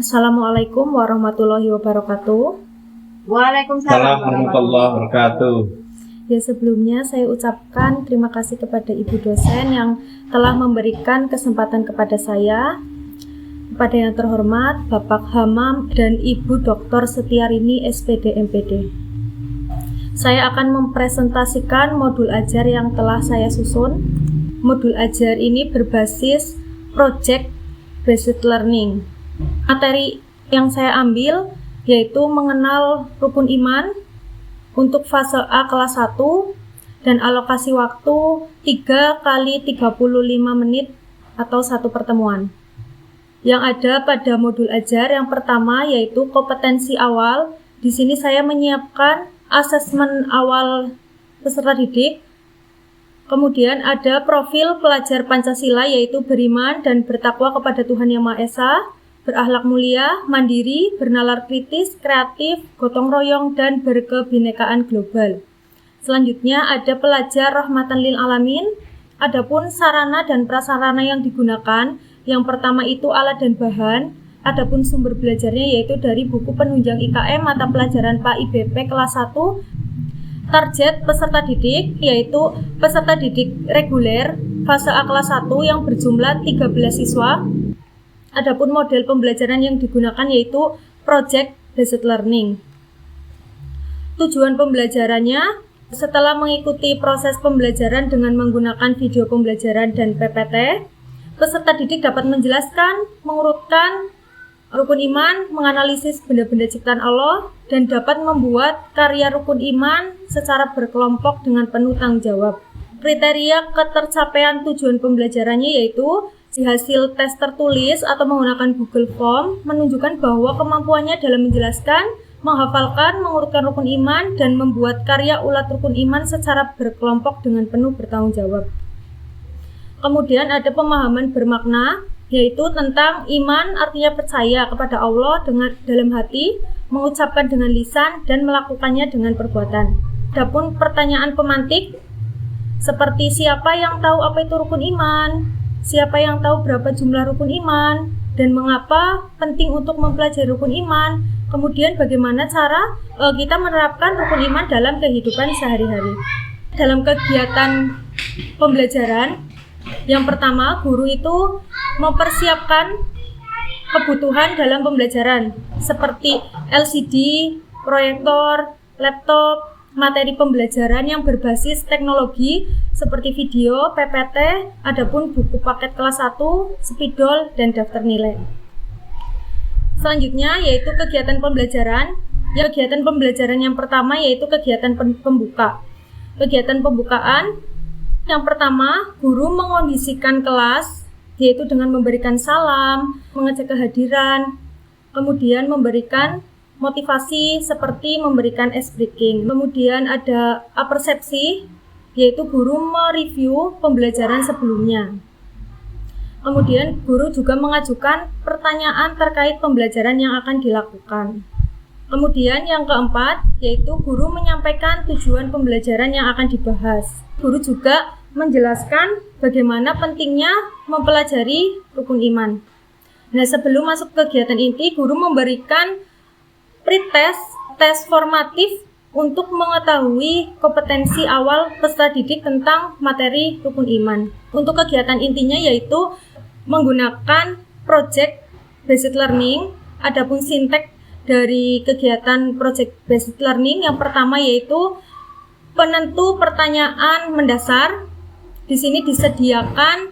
Assalamualaikum warahmatullahi wabarakatuh. Waalaikumsalam warahmatullahi wabarakatuh. Ya, sebelumnya saya ucapkan terima kasih kepada Ibu dosen yang telah memberikan kesempatan kepada saya. Kepada yang terhormat Bapak Hamam dan Ibu Dr. Setiarini SPD MPD. Saya akan mempresentasikan modul ajar yang telah saya susun. Modul ajar ini berbasis Project Based Learning. Materi yang saya ambil yaitu mengenal rukun iman untuk fase A kelas 1 dan alokasi waktu 3 kali 35 menit atau satu pertemuan. Yang ada pada modul ajar yang pertama yaitu kompetensi awal. Di sini saya menyiapkan asesmen awal peserta didik. Kemudian ada profil pelajar Pancasila yaitu beriman dan bertakwa kepada Tuhan Yang Maha Esa, berakhlak mulia, mandiri, bernalar kritis, kreatif, gotong royong, dan berkebinekaan global. Selanjutnya ada pelajar rahmatan lil alamin. Adapun sarana dan prasarana yang digunakan, yang pertama itu alat dan bahan. Adapun sumber belajarnya yaitu dari buku penunjang IKM mata pelajaran PAIBP kelas 1. Target peserta didik yaitu peserta didik reguler fase A kelas 1 yang berjumlah 13 siswa. Adapun model pembelajaran yang digunakan yaitu Project Based Learning. Tujuan pembelajarannya, setelah mengikuti proses pembelajaran dengan menggunakan video pembelajaran dan PPT, peserta didik dapat menjelaskan, mengurutkan rukun iman, menganalisis benda-benda ciptaan Allah, dan dapat membuat karya rukun iman secara berkelompok dengan penuh tanggung jawab. Kriteria ketercapaian tujuan pembelajarannya yaitu hasil tes tertulis atau menggunakan Google Form menunjukkan bahwa kemampuannya dalam menjelaskan, menghafalkan, mengurutkan rukun iman, dan membuat karya ulat rukun iman secara berkelompok dengan penuh bertanggung jawab. Kemudian ada pemahaman bermakna, yaitu tentang iman artinya percaya kepada Allah dalam hati, mengucapkan dengan lisan, dan melakukannya dengan perbuatan. Adapun pertanyaan pemantik, seperti siapa yang tahu apa itu rukun iman? Siapa yang tahu berapa jumlah rukun iman dan mengapa penting untuk mempelajari rukun iman? Kemudian bagaimana cara kita menerapkan rukun iman dalam kehidupan sehari-hari? Dalam kegiatan pembelajaran, yang pertama guru itu mempersiapkan kebutuhan dalam pembelajaran seperti LCD, proyektor, laptop, materi pembelajaran yang berbasis teknologi seperti video, PPT, adapun buku paket kelas 1, spidol, dan daftar nilai. Selanjutnya yaitu kegiatan pembelajaran. Kegiatan pembelajaran yang pertama yaitu kegiatan pembuka. Kegiatan pembukaan yang pertama, guru mengondisikan kelas yaitu dengan memberikan salam, mengecek kehadiran, kemudian memberikan motivasi seperti memberikan ice breaking. Kemudian ada apersepsi, yaitu guru mereview pembelajaran sebelumnya. Kemudian guru juga mengajukan pertanyaan terkait pembelajaran yang akan dilakukan. Kemudian yang keempat, yaitu guru menyampaikan tujuan pembelajaran yang akan dibahas. Guru juga menjelaskan bagaimana pentingnya mempelajari rukun iman. Nah, sebelum masuk kegiatan inti, guru memberikan pretest, tes formatif untuk mengetahui kompetensi awal peserta didik tentang materi rukun iman. Untuk kegiatan intinya yaitu menggunakan Project Based Learning. Adapun sintek dari kegiatan Project Based Learning yang pertama yaitu penentu pertanyaan mendasar. Di sini disediakan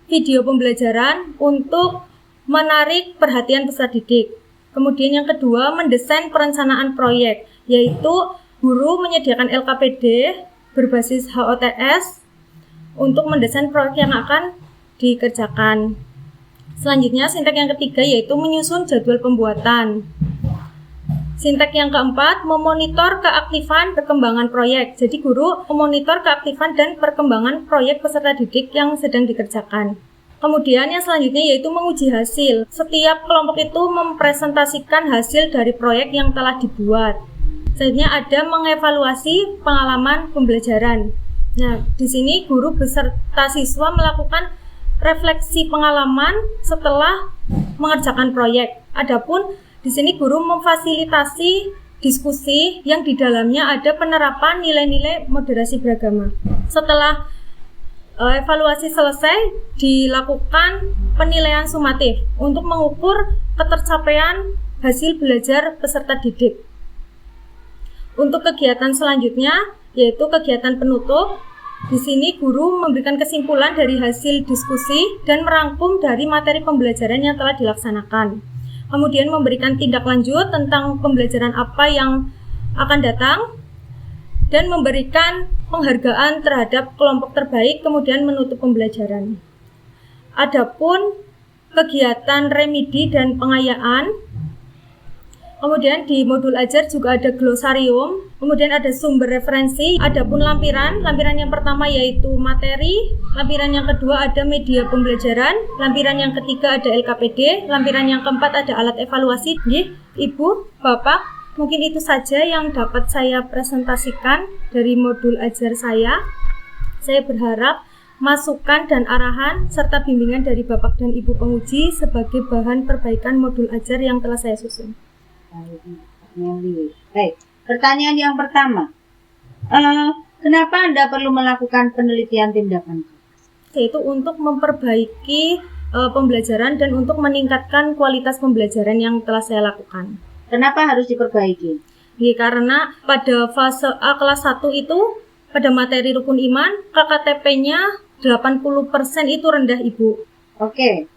video pembelajaran untuk menarik perhatian peserta didik. Kemudian yang kedua, mendesain perencanaan proyek, yaitu guru menyediakan LKPD berbasis HOTS untuk mendesain proyek yang akan dikerjakan. Selanjutnya, sintek yang ketiga yaitu menyusun jadwal pembuatan. Sintek yang keempat, memonitor keaktifan perkembangan proyek. Jadi guru memonitor keaktifan dan perkembangan proyek peserta didik yang sedang dikerjakan. Kemudian yang selanjutnya yaitu menguji hasil. Setiap kelompok itu mempresentasikan hasil dari proyek yang telah dibuat. Selanjutnya ada mengevaluasi pengalaman pembelajaran. Nah, di sini guru beserta siswa melakukan refleksi pengalaman setelah mengerjakan proyek. Adapun di sini guru memfasilitasi diskusi yang di dalamnya ada penerapan nilai-nilai moderasi beragama. Setelah evaluasi selesai, dilakukan penilaian sumatif untuk mengukur ketercapaian hasil belajar peserta didik. Untuk kegiatan selanjutnya, yaitu kegiatan penutup, di sini guru memberikan kesimpulan dari hasil diskusi dan merangkum dari materi pembelajaran yang telah dilaksanakan. Kemudian memberikan tindak lanjut tentang pembelajaran apa yang akan datang, dan memberikan penghargaan terhadap kelompok terbaik, kemudian menutup pembelajaran. Adapun kegiatan remedi dan pengayaan, kemudian di modul ajar juga ada glosarium, kemudian ada sumber referensi, adapun lampiran yang pertama yaitu materi, lampiran yang kedua ada media pembelajaran, lampiran yang ketiga ada LKPD, lampiran yang keempat ada alat evaluasi. Ibu, Bapak, mungkin itu saja yang dapat saya presentasikan dari modul ajar saya. Saya berharap masukan dan arahan serta bimbingan dari Bapak dan Ibu penguji sebagai bahan perbaikan modul ajar yang telah saya susun. Baik, pertanyaan yang pertama, kenapa Anda perlu melakukan penelitian tindakan? Yaitu untuk memperbaiki pembelajaran dan untuk meningkatkan kualitas pembelajaran yang telah saya lakukan. Kenapa harus diperbaiki? Ya, karena pada fase A kelas 1 itu pada materi rukun iman KKTP-nya 80% itu rendah, Ibu. Oke.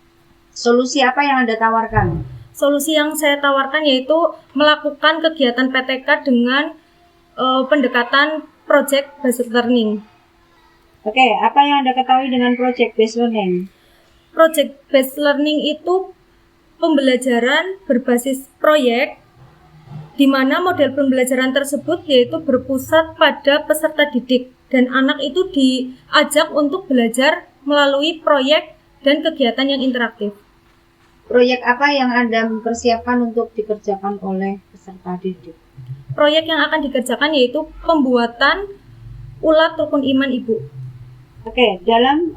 Solusi apa yang Anda tawarkan? Solusi yang saya tawarkan yaitu melakukan kegiatan PTK dengan pendekatan project based learning. Oke, apa yang Anda ketahui dengan project based learning? Project based learning itu pembelajaran berbasis proyek, di mana model pembelajaran tersebut yaitu berpusat pada peserta didik dan anak itu diajak untuk belajar melalui proyek dan kegiatan yang interaktif. Proyek apa yang Anda mempersiapkan untuk dikerjakan oleh peserta didik? Proyek yang akan dikerjakan yaitu pembuatan ulat rukun iman, Ibu. Oke, dalam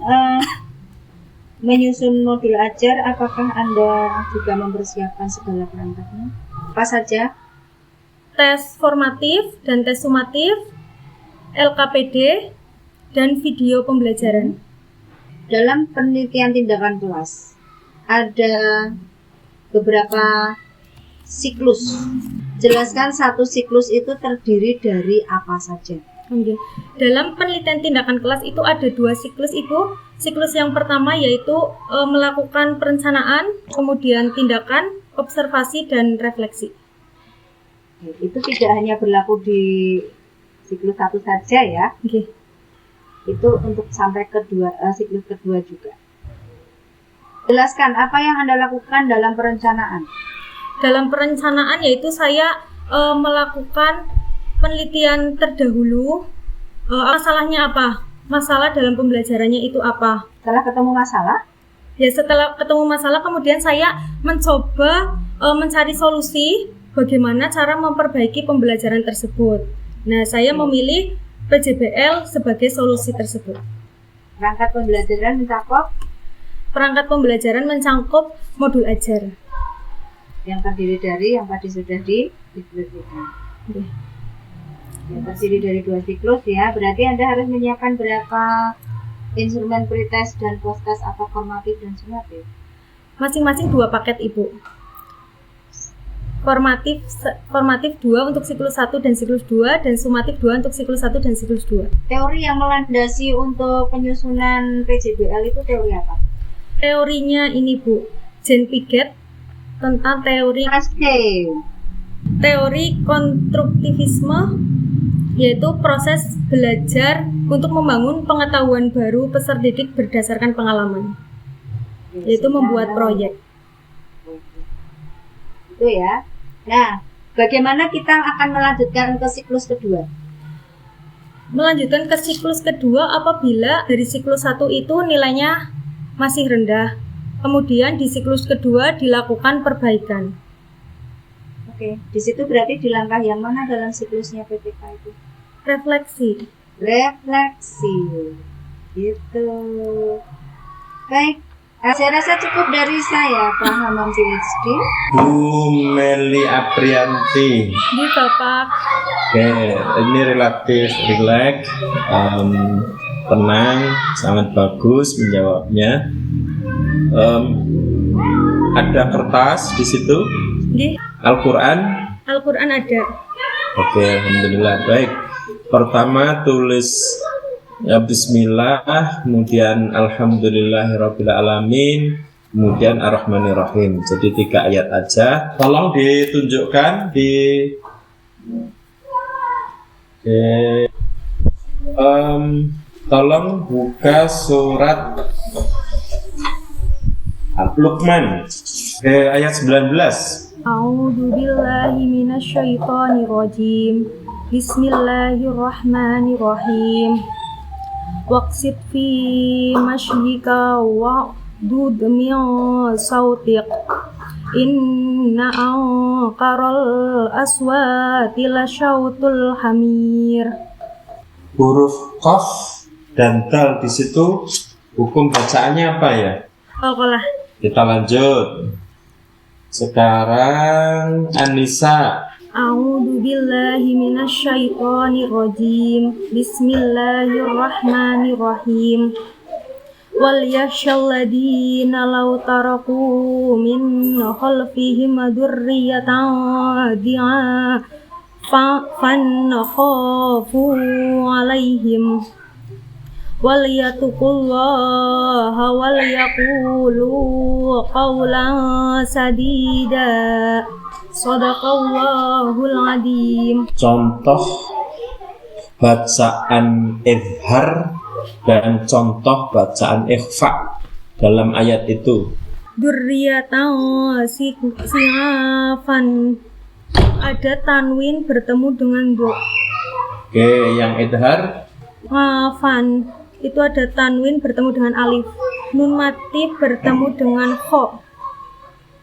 menyusun modul ajar, apakah Anda juga mempersiapkan segala perangkatnya? Apa saja? Tes formatif dan tes sumatif, LKPD, dan video pembelajaran. Dalam penelitian tindakan kelas, ada beberapa siklus. Jelaskan satu siklus itu terdiri dari apa saja. Dalam penelitian tindakan kelas itu ada 2 siklus, Ibu. Siklus yang pertama yaitu melakukan perencanaan, kemudian tindakan, observasi, dan refleksi. Itu tidak hanya berlaku di siklus 1 saja ya. Okay. Itu untuk sampai siklus kedua juga. Jelaskan apa yang Anda lakukan dalam perencanaan. Dalam perencanaan yaitu saya melakukan penelitian terdahulu. Masalahnya apa? Masalah dalam pembelajarannya itu apa? Setelah ketemu masalah? Ya, setelah ketemu masalah kemudian saya mencoba mencari solusi bagaimana cara memperbaiki pembelajaran tersebut. Nah, saya memilih PJBL sebagai solusi tersebut. Perangkat pembelajaran mencangkup modul ajar yang terdiri dari yang tadi sudah dideskripsikan. Yang terdiri dari 2 siklus ya. Berarti Anda harus menyiapkan berapa instrumen pretest dan posttest atau formatif dan sumatif? Masing-masing 2 paket, Ibu. Formatif 2 untuk siklus 1 dan siklus 2, dan sumatif 2 untuk siklus 1 dan siklus 2. Teori yang melandasi untuk penyusunan PJBL itu teori apa? Teorinya ini, Bu, Jean Piaget tentang teori konstruktivisme, yaitu proses belajar untuk membangun pengetahuan baru peserta didik berdasarkan pengalaman, yaitu membuat proyek. Itu ya. Nah, bagaimana kita akan melanjutkan ke siklus kedua? Melanjutkan ke siklus kedua apabila dari siklus 1 itu nilainya masih rendah. Kemudian di siklus kedua dilakukan perbaikan. Oke, di situ berarti di langkah yang mana dalam siklusnya PTK itu? Refleksi. Gitu. Baik, Saya rasa cukup dari saya, Pak Hamam PhD. Bu Meli Aprianti. Ini Bapak. Oke, ini relatif rileks, tenang, sangat bagus menjawabnya. Ada kertas di situ, Nggih, Al-Quran. Al-Qur'an ada. Oke, alhamdulillah. Baik. Pertama tulis ya Bismillah, kemudian Alhamdulillahirabbil alamin, kemudian Ar-Rahmanir-Rahim. Jadi 3 ayat aja. Tolong ditunjukkan di tolong buka surat Luqman ayat 19. A'udzu billahi minasyaitonir rajim. Bismillahirrahmanirrahim. Waqsid fi mashyika wa'dud min sautik. Inna anqaral aswati lasyautul hamir. Huruf qaf dan dal di situ hukum bacaannya apa ya? Qalqalah. Kita lanjut. Sekarang Anissa. A'udzu billahi minasyaitonir rajim. Bismillahirrahmanirrahim. Wal yakhshal ladina law taraku min khalfihim dzurriyyatan fakhafu 'alaihim wal yattaqullaha wal yaqulu qawlan sadida. Shadaqallahul adzim. Contoh bacaan izhar dan contoh bacaan ikhfa dalam ayat itu. Dzurriyyatan si'afan, ada tanwin bertemu dengan do. Oke, yang izhar Afan, itu ada tanwin bertemu dengan alif. Nun mati bertemu dengan kho.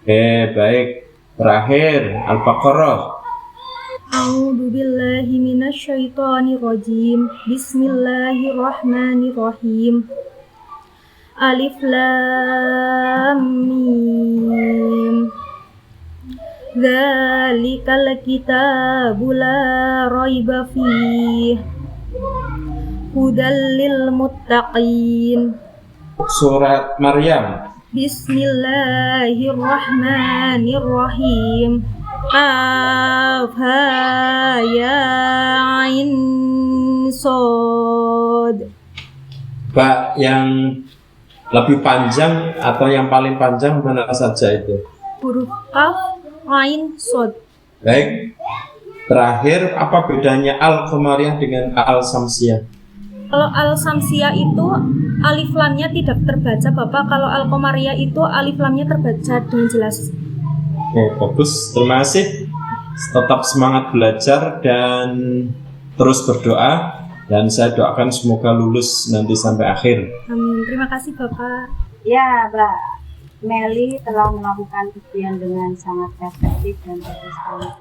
oke, baik. Terakhir Al-Baqarah. A'udzu billahi minasyaitonir rajim. Bismillahirrahmanirrahim. Alif lam mim. Dzalikal kitabu la raiba fihi. Hudal lil muttaqin. Surat Maryam. Bismillahirrahmanirrahim. Qaf ha ya ain shad. Pak, yang lebih panjang atau yang paling panjang mana saja itu? Huruf qaf, ain, shad. Baik. Terakhir, apa bedanya Al-Qamariyah dengan Al-Samsiyah? Kalau Al-Samsiyah itu alif lamnya tidak terbaca, Bapak. Kalau Al-Qamariyah itu alif lamnya terbaca dengan jelas. Oke, bagus. Terima kasih. Tetap semangat belajar dan terus berdoa. Dan saya doakan semoga lulus nanti sampai akhir. Amin. Terima kasih, Bapak. Ya, Mbak Meli telah melakukan ujian dengan sangat efektif dan bagus sekali.